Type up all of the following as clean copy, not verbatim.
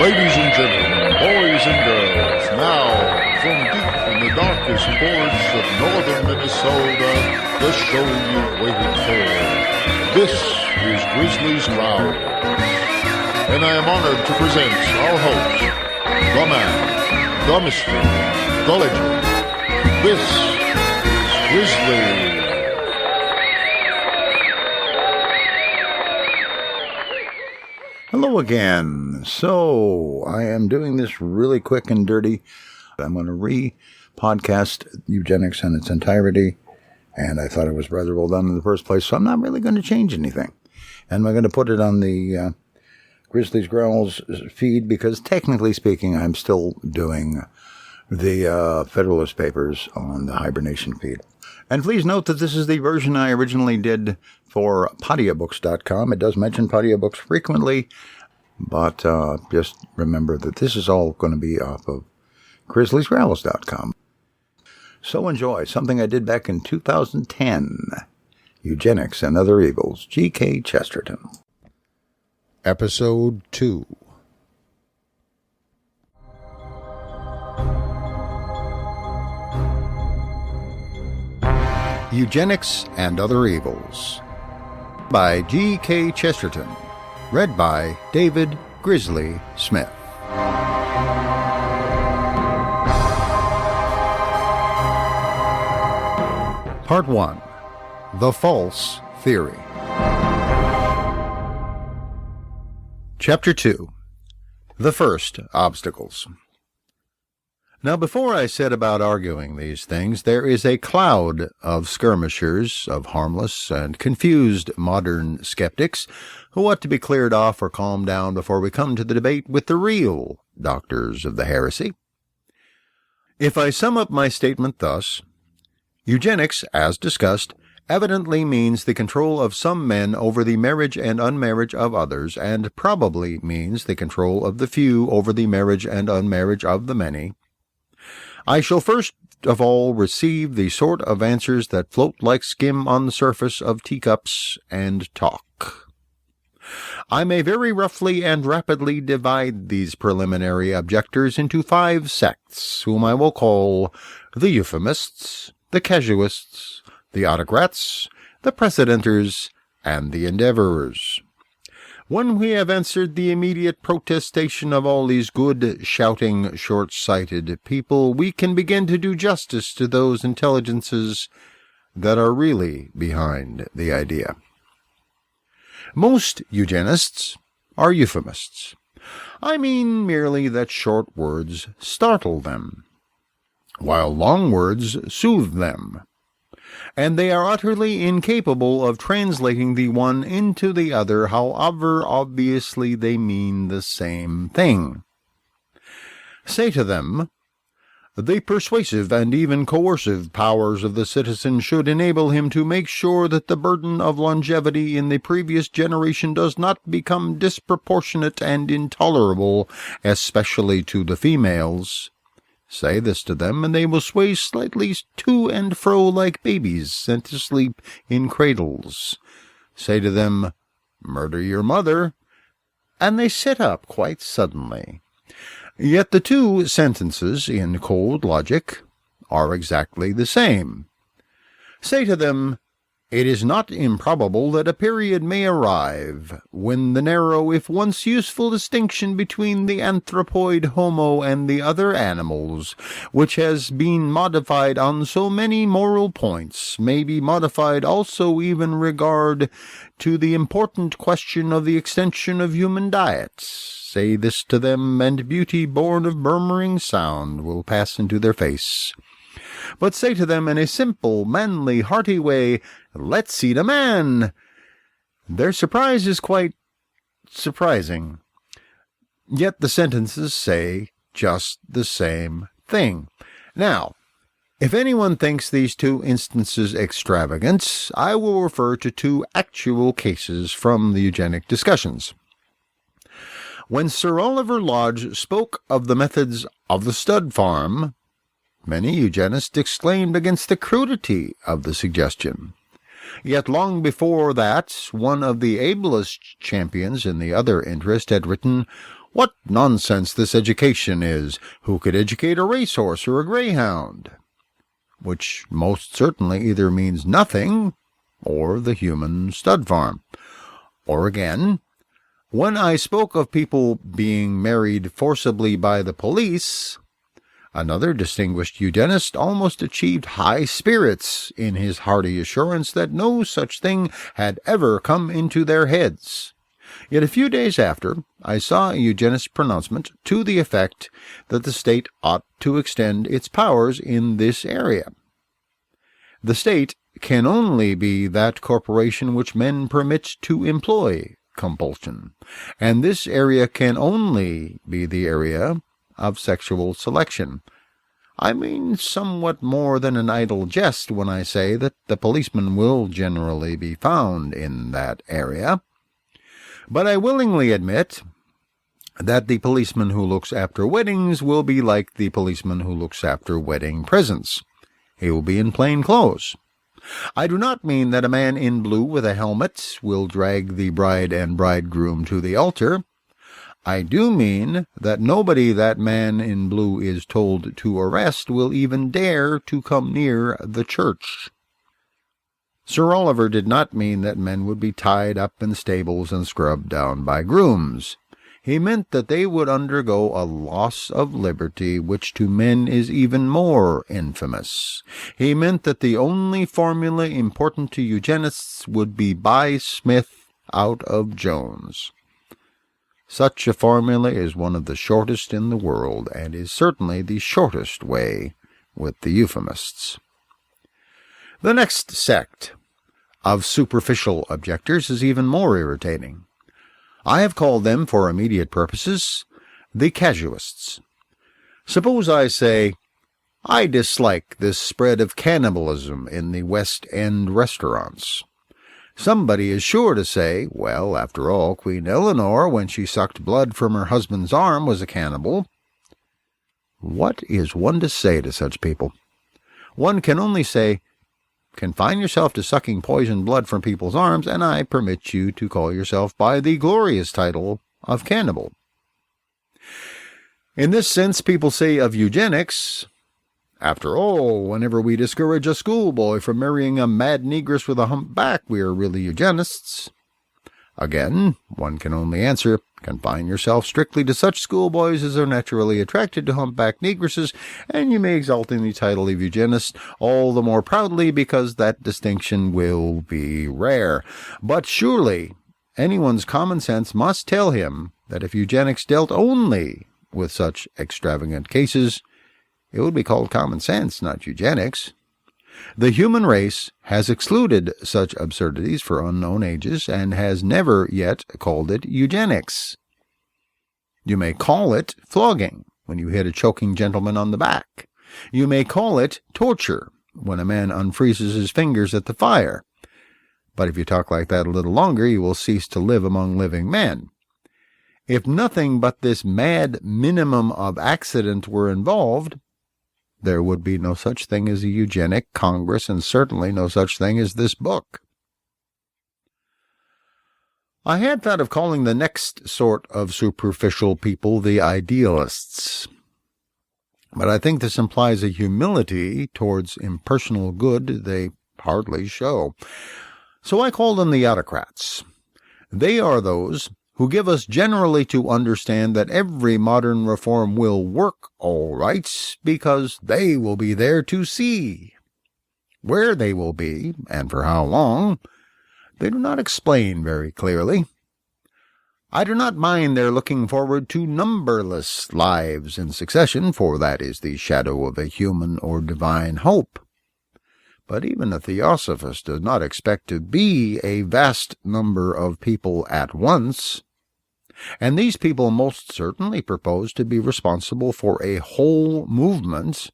Ladies and gentlemen, boys and girls, now, from deep in the darkest forests of northern Minnesota, the show you've waited for. This is Grizzly's Growls. And I am honored to present our host, the man, the mystery, the legend. This is Grizzly. Hello again. So, I am doing this really quick and dirty. I'm going to re-podcast Eugenics in its entirety, and I thought it was rather well done in the first place, so I'm not really going to change anything. And I'm going to put it on the Grizzly's Growls feed, because technically speaking, I'm still doing the Federalist Papers on the Hibernation feed. And please note that this is the version I originally did for podiabooks.com. It does mention Podiabooks frequently, but just remember that this is all going to be off of grizzliesgrowls.com. So enjoy something I did back in 2010, Eugenics and Other Evils, G.K. Chesterton. Episode 2. Eugenics and Other Evils by G.K. Chesterton. Read by David Grizzly Smith. Part 1. The False Theory. Chapter 2. The First Obstacles. Now, before I set about arguing these things, there is a cloud of skirmishers, of harmless and confused modern skeptics, who ought to be cleared off or calmed down before we come to the debate with the real doctors of the heresy. If I sum up my statement thus, eugenics, as discussed, evidently means the control of some men over the marriage and unmarriage of others, and probably means the control of the few over the marriage and unmarriage of the many. I shall first of all receive the sort of answers that float like skim on the surface of teacups and talk. I may very roughly and rapidly divide these preliminary objectors into 5 sects, whom I will call the euphemists, the casuists, the autocrats, the precedenters, and the endeavorers. When we have answered the immediate protestation of all these good, shouting, short-sighted people, we can begin to do justice to those intelligences that are really behind the idea. Most eugenists are euphemists. I mean merely that short words startle them, while long words soothe them, and they are utterly incapable of translating the one into the other, however obviously they mean the same thing. Say to them, the persuasive and even coercive powers of the citizen should enable him to make sure that the burden of longevity in the previous generation does not become disproportionate and intolerable, especially to the females. Say this to them, and they will sway slightly to and fro like babies sent to sleep in cradles. Say to them, murder your mother, and they sit up quite suddenly. Yet the two sentences, in cold logic, are exactly the same. Say to them, it is not improbable that a period may arrive when the narrow, if once useful, distinction between the anthropoid homo and the other animals, which has been modified on so many moral points, may be modified also even regard to the important question of the extension of human diets. Say this to them, and beauty born of murmuring sound will pass into their face. But say to them in a simple, manly, hearty way, let's eat a man. Their surprise is quite surprising. Yet the sentences say just the same thing. Now, if anyone thinks these 2 instances extravagant, I will refer to 2 actual cases from the eugenic discussions. When Sir Oliver Lodge spoke of the methods of the stud farm, many eugenists exclaimed against the crudity of the suggestion. Yet long before that, one of the ablest champions in the other interest had written, What nonsense this education is! Who could educate a racehorse or a greyhound? Which most certainly either means nothing or the human stud farm. Or again, when I spoke of people being married forcibly by the police, another distinguished eugenist almost achieved high spirits in his hearty assurance that no such thing had ever come into their heads. Yet a few days after, I saw a eugenist pronouncement to the effect that the state ought to extend its powers in this area. The state can only be that corporation which men permit to employ compulsion, and this area can only be the area of sexual selection. I mean somewhat more than an idle jest when I say that the policeman will generally be found in that area. But I willingly admit that the policeman who looks after weddings will be like the policeman who looks after wedding presents. He will be in plain clothes. I do not mean that a man in blue with a helmet will drag the bride and bridegroom to the altar. I do mean that nobody that man in blue is told to arrest will even dare to come near the church. Sir Oliver did not mean that men would be tied up in stables and scrubbed down by grooms. He meant that they would undergo a loss of liberty which to men is even more infamous. He meant that the only formula important to eugenists would be buy Smith out of Jones. Such a formula is one of the shortest in the world, and is certainly the shortest way with the euphemists. The next sect of superficial objectors is even more irritating. I have called them, for immediate purposes, the casuists. Suppose I say, I dislike this spread of cannibalism in the West End restaurants. Somebody is sure to say, well, after all, Queen Eleanor, when she sucked blood from her husband's arm, was a cannibal. What is one to say to such people? One can only say, confine yourself to sucking poisoned blood from people's arms, and I permit you to call yourself by the glorious title of cannibal. In this sense, people say of eugenics, after all, whenever we discourage a schoolboy from marrying a mad negress with a humpback, we are really eugenists. Again, one can only answer, confine yourself strictly to such schoolboys as are naturally attracted to humpback negresses, and you may exult in the title of eugenist all the more proudly because that distinction will be rare. But surely anyone's common sense must tell him that if eugenics dealt only with such extravagant cases, it would be called common sense, not eugenics. The human race has excluded such absurdities for unknown ages, and has never yet called it eugenics. You may call it flogging, when you hit a choking gentleman on the back. You may call it torture, when a man unfreezes his fingers at the fire. But if you talk like that a little longer, you will cease to live among living men. If nothing but this mad minimum of accident were involved, there would be no such thing as a eugenic Congress, and certainly no such thing as this book. I had thought of calling the next sort of superficial people the idealists, but I think this implies a humility towards impersonal good they hardly show. So I call them the autocrats. They are those who give us generally to understand that every modern reform will work all right, because they will be there to see. Where they will be, and for how long, they do not explain very clearly. I do not mind their looking forward to numberless lives in succession, for that is the shadow of a human or divine hope. But even a theosophist does not expect to be a vast number of people at once, and these people most certainly propose to be responsible for a whole movement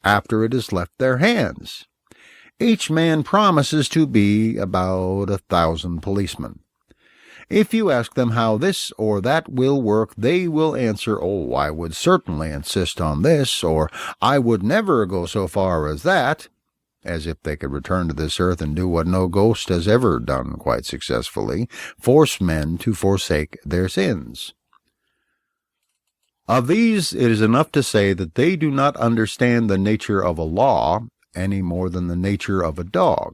after it has left their hands. Each man promises to be about 1,000 policemen. If you ask them how this or that will work, they will answer, oh, I would certainly insist on this, or I would never go so far as that, as if they could return to this earth and do what no ghost has ever done quite successfully, force men to forsake their sins. Of these, it is enough to say that they do not understand the nature of a law any more than the nature of a dog.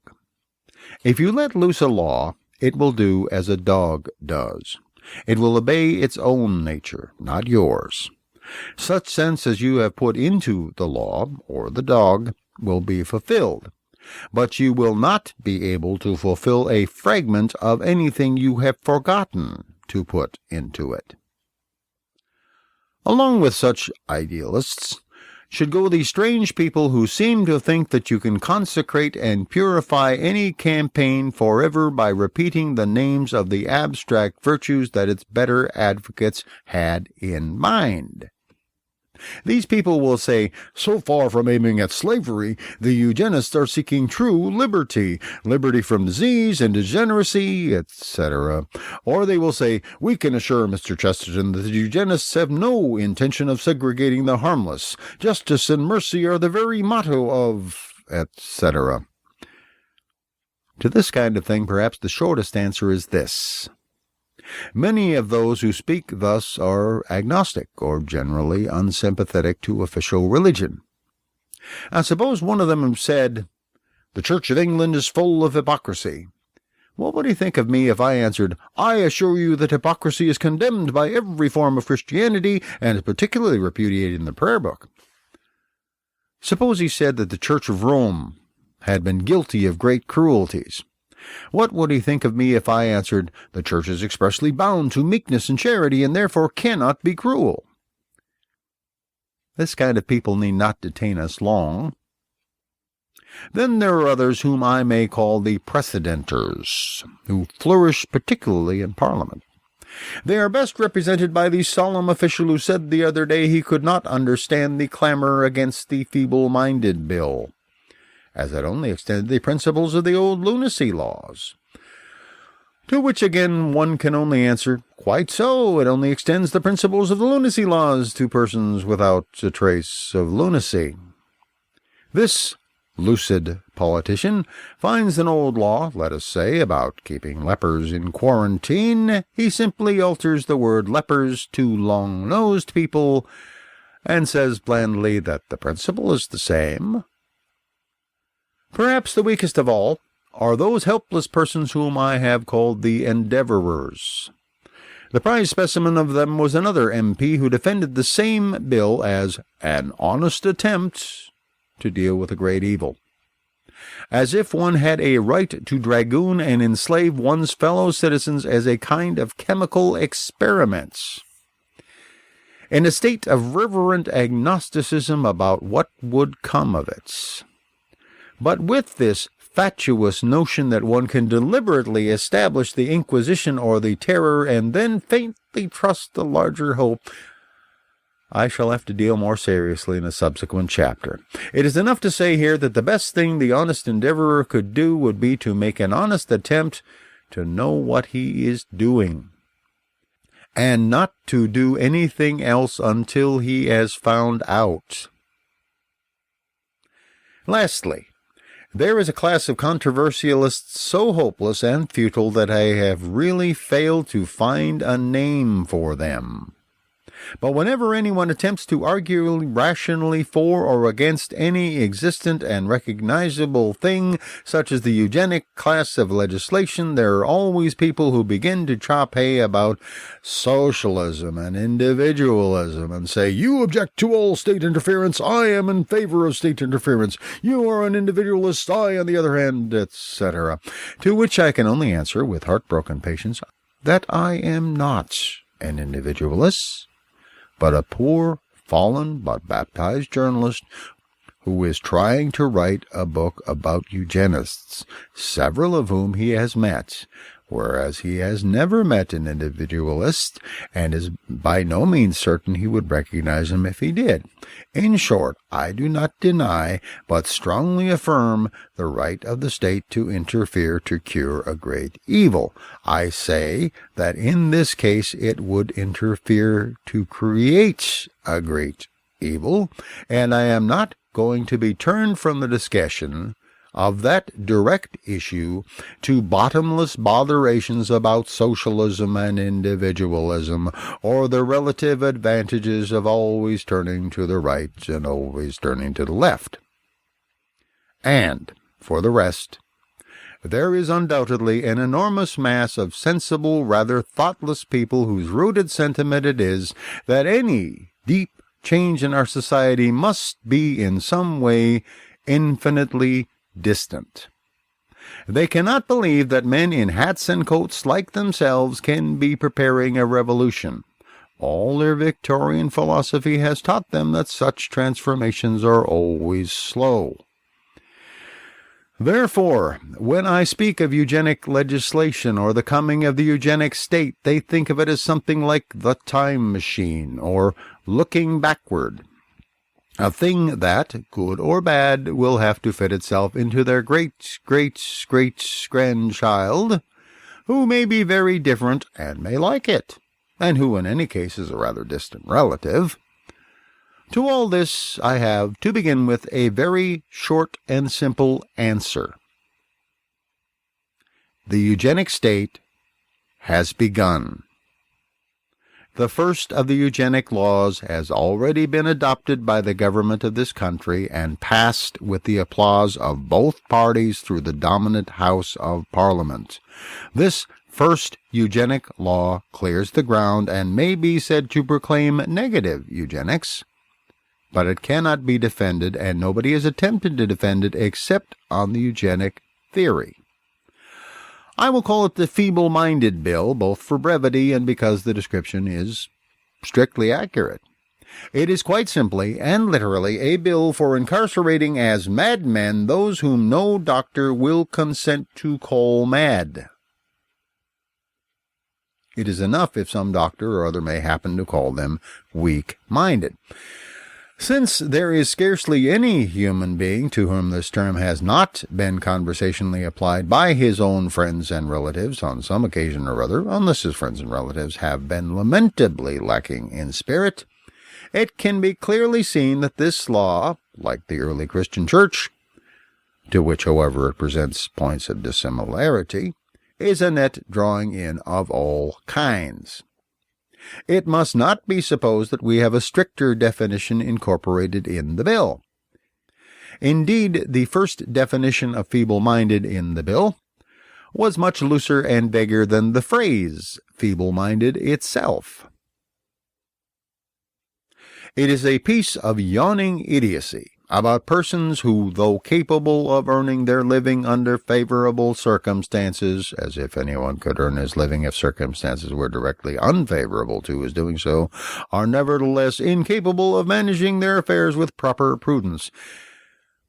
If you let loose a law, it will do as a dog does. It will obey its own nature, not yours. Such sense as you have put into the law, or the dog, will be fulfilled. But you will not be able to fulfill a fragment of anything you have forgotten to put into it. Along with such idealists should go the strange people who seem to think that you can consecrate and purify any campaign forever by repeating the names of the abstract virtues that its better advocates had in mind. These people will say, so far from aiming at slavery, the eugenists are seeking true liberty, liberty from disease and degeneracy, etc. Or they will say, we can assure Mr. Chesterton that the eugenists have no intention of segregating the harmless. Justice and mercy are the very motto of, etc. To this kind of thing, perhaps the shortest answer is this. Many of those who speak thus are agnostic, or generally unsympathetic to official religion. I suppose one of them said, the Church of England is full of hypocrisy. What would he think of me if I answered, I assure you that hypocrisy is condemned by every form of Christianity, and is particularly repudiated in the prayer book? Suppose he said that the Church of Rome had been guilty of great cruelties. What would he think of me if I answered, the Church is expressly bound to meekness and charity, and therefore cannot be cruel? This kind of people need not detain us long. Then there are others whom I may call the precedenters, who flourish particularly in Parliament. They are best represented by the solemn official who said the other day he could not understand the clamor against the feeble-minded bill, as it only extended the principles of the old lunacy laws. To which again one can only answer, quite so, it only extends the principles of the lunacy laws to persons without a trace of lunacy. This lucid politician finds an old law, let us say, about keeping lepers in quarantine. He simply alters the word lepers to long-nosed people, and says blandly that the principle is the same. Perhaps the weakest of all are those helpless persons whom I have called the endeavorers. The prize specimen of them was another MP who defended the same bill as an honest attempt to deal with a great evil, as if one had a right to dragoon and enslave one's fellow citizens as a kind of chemical experiment, in a state of reverent agnosticism about what would come of it, but with this fatuous notion that one can deliberately establish the Inquisition or the Terror and then faintly trust the larger hope. I shall have to deal more seriously in a subsequent chapter. It is enough to say here that the best thing the honest endeavorer could do would be to make an honest attempt to know what he is doing, and not to do anything else until he has found out. Lastly, there is a class of controversialists so hopeless and futile that I have really failed to find a name for them. But whenever anyone attempts to argue rationally for or against any existent and recognizable thing, such as the eugenic class of legislation, there are always people who begin to chop hay about socialism and individualism and say, you object to all state interference, I am in favor of state interference, you are an individualist, I, on the other hand, etc. To which I can only answer with heartbroken patience that I am not an individualist, but a poor, fallen, but baptized journalist who is trying to write a book about eugenists, several of whom he has met, whereas he has never met an individualist, and is by no means certain he would recognize him if he did. In short, I do not deny, but strongly affirm, the right of the state to interfere to cure a great evil. I say that in this case it would interfere to create a great evil, and I am not going to be turned from the discussion of that direct issue to bottomless botherations about socialism and individualism, or the relative advantages of always turning to the right and always turning to the left. And, for the rest, there is undoubtedly an enormous mass of sensible, rather thoughtless people whose rooted sentiment it is that any deep change in our society must be in some way infinitely distant. They cannot believe that men in hats and coats like themselves can be preparing a revolution. All their Victorian philosophy has taught them that such transformations are always slow. Therefore, when I speak of eugenic legislation or the coming of the eugenic state, they think of it as something like the time machine or looking backward, a thing that, good or bad, will have to fit itself into their great-great-great-grandchild, who may be very different and may like it, and who in any case is a rather distant relative. To all this, I have, to begin with, a very short and simple answer. The eugenic state has begun. The first of the eugenic laws has already been adopted by the government of this country and passed with the applause of both parties through the dominant House of Parliament. This first eugenic law clears the ground and may be said to proclaim negative eugenics, but it cannot be defended, and nobody has attempted to defend it except on the eugenic theory. I will call it the feeble-minded bill, both for brevity and because the description is strictly accurate. It is quite simply and literally a bill for incarcerating as madmen those whom no doctor will consent to call mad. It is enough if some doctor or other may happen to call them weak-minded. Since there is scarcely any human being to whom this term has not been conversationally applied by his own friends and relatives on some occasion or other, unless his friends and relatives have been lamentably lacking in spirit, it can be clearly seen that this law, like the early Christian Church, to which, however, it presents points of dissimilarity, is a net drawing in of all kinds. It must not be supposed that we have a stricter definition incorporated in the bill. Indeed, the first definition of feeble-minded in the bill was much looser and vaguer than the phrase feeble-minded itself. It is a piece of yawning idiocy about persons who, though capable of earning their living under favorable circumstances, as if anyone could earn his living if circumstances were directly unfavorable to his doing so, are nevertheless incapable of managing their affairs with proper prudence,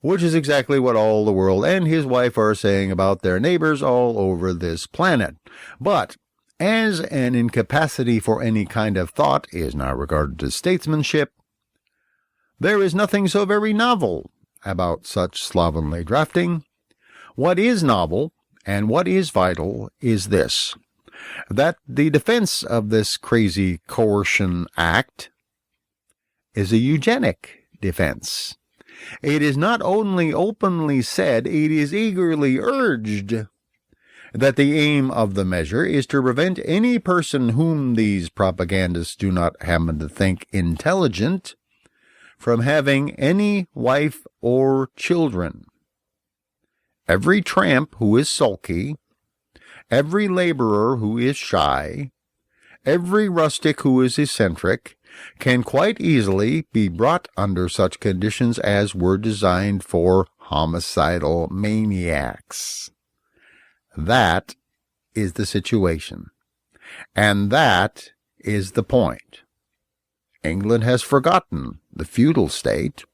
which is exactly what all the world and his wife are saying about their neighbors all over this planet. But as an incapacity for any kind of thought is now regarded as statesmanship, there is nothing so very novel about such slovenly drafting. What is novel, and what is vital, is this, that the defense of this crazy coercion act is a eugenic defense. It is not only openly said, it is eagerly urged that the aim of the measure is to prevent any person whom these propagandists do not happen to think intelligent from having any wife or children. Every tramp who is sulky, every laborer who is shy, every rustic who is eccentric, can quite easily be brought under such conditions as were designed for homicidal maniacs. That is the situation, and that is the point. England has forgotten the feudal state.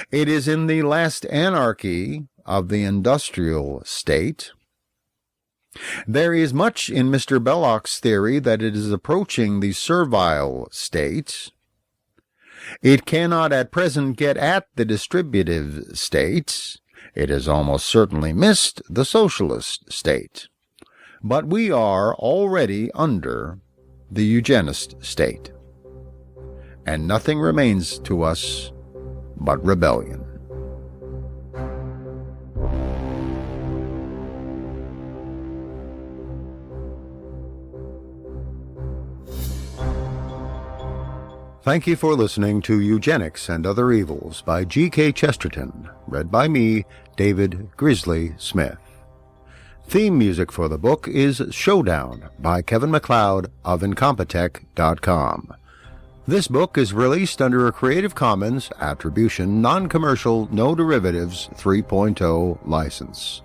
It is in the last anarchy of the industrial state. There is much in Mr. Belloc's theory that it is approaching the servile state. It cannot at present get at the distributive state. It has almost certainly missed the socialist state. But we are already under the eugenist state, and nothing remains to us but rebellion. Thank you for listening to Eugenics and Other Evils by G.K. Chesterton, read by me, David Grizzly Smith. Theme music for the book is Showdown by Kevin MacLeod of Incompetech.com. This book is released under a Creative Commons Attribution Non-Commercial No Derivatives 3.0 license.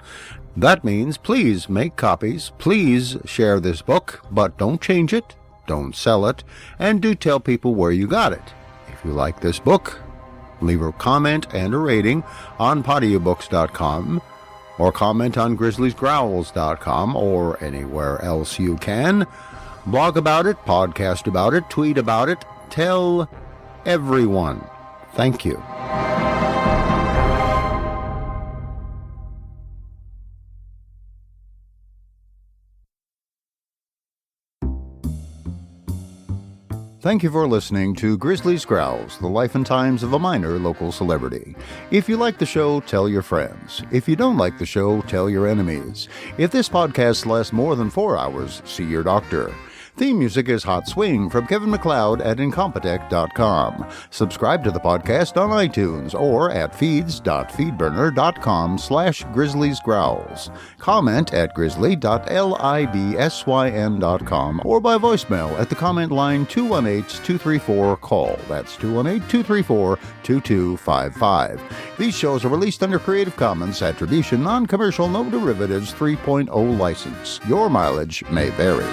That means please make copies, please share this book, but don't change it, don't sell it, and do tell people where you got it. If you like this book, leave a comment and a rating on podiobooks.com, or comment on grizzliesgrowls.com, or anywhere else you can. Blog about it, podcast about it, tweet about it, tell everyone. Thank you. Thank you for listening to Grizzly's Growls, the life and times of a minor local celebrity. If you like the show, tell your friends. If you don't like the show, tell your enemies. If this podcast lasts more than 4 hours, see your doctor. Theme music is Hot Swing from Kevin MacLeod at Incompetech.com. Subscribe to the podcast on iTunes or at feeds.feedburner.com/grizzliesgrowls. Comment at grizzly.libsyn.com or by voicemail at the comment line 218-234-CALL. That's 218-234-2255. These shows are released under Creative Commons Attribution Non-Commercial No Derivatives 3.0 license. Your mileage may vary.